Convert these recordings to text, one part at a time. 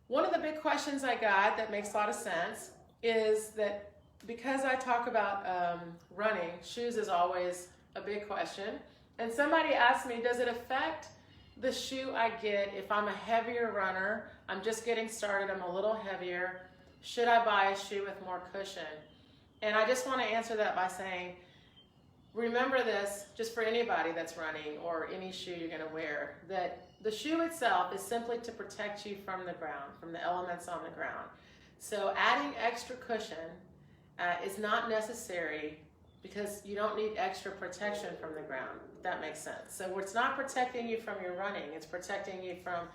One of the big questions I got that makes a lot of sense is that because I talk about running, shoes is always a big question. And somebody asked me, does it affect the shoe I get if I'm a heavier runner? I'm just getting started, I'm a little heavier. Should I buy a shoe with more cushion? And I just want to answer that by saying, remember this, just for anybody that's running or any shoe you're going to wear, that the shoe itself is simply to protect you from the ground, from the elements on the ground. So adding extra cushion is not necessary because you don't need extra protection from the ground, if that makes sense. So it's not protecting you from your running, it's protecting you from,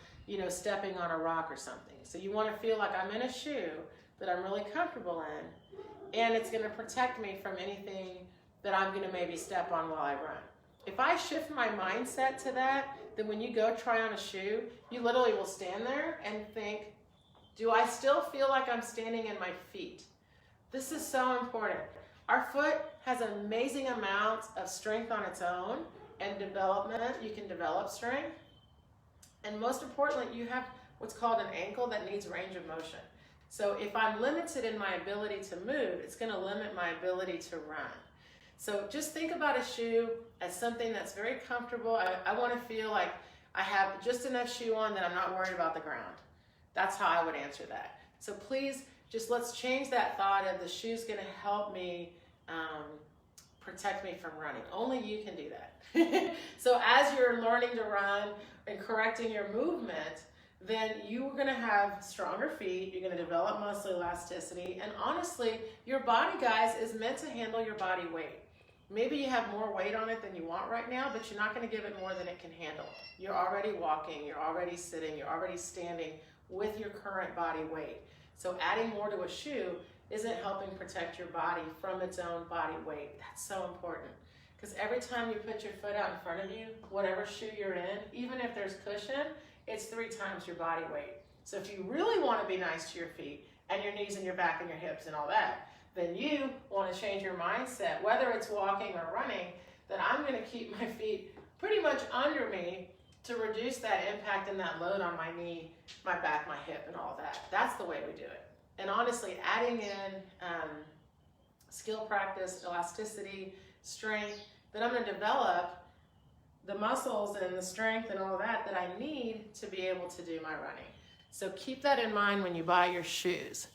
stepping on a rock or something. So you want to feel like I'm in a shoe that I'm really comfortable in, and it's going to protect me from anything that I'm going to maybe step on while I run. If I shift my mindset to that, then when you go try on a shoe, you literally will stand there and think, do I still feel like I'm standing in my feet? This is so important. Our foot has amazing amounts of strength on its own and development. You can develop strength. And most importantly, you have what's called an ankle that needs range of motion. So if I'm limited in my ability to move, it's going to limit my ability to run. So just think about a shoe as something that's very comfortable. I want to feel like I have just enough shoe on that I'm not worried about the ground. That's how I would answer that. So please, just let's change that thought of the shoe's going to help me protect me from running. Only you can do that. So as you're learning to run and correcting your movement, then you're going to have stronger feet, you're going to develop muscle elasticity, and honestly, your body, guys, is meant to handle your body weight. Maybe you have more weight on it than you want right now, but you're not going to give it more than it can handle. You're already walking, you're already sitting, you're already standing with your current body weight. So adding more to a shoe isn't helping protect your body from its own body weight. That's so important. Because every time you put your foot out in front of you, whatever shoe you're in, even if there's cushion, it's 3 times your body weight. So if you really want to be nice to your feet and your knees and your back and your hips and all that, then you want to change your mindset, whether it's walking or running, that I'm going to keep my feet pretty much under me to reduce that impact and that load on my knee, my back, my hip, and all that. That's the way we do it. And honestly, adding in skill practice, elasticity, strength, then I'm going to develop the muscles and the strength and all that I need to be able to do my running. So keep that in mind when you buy your shoes.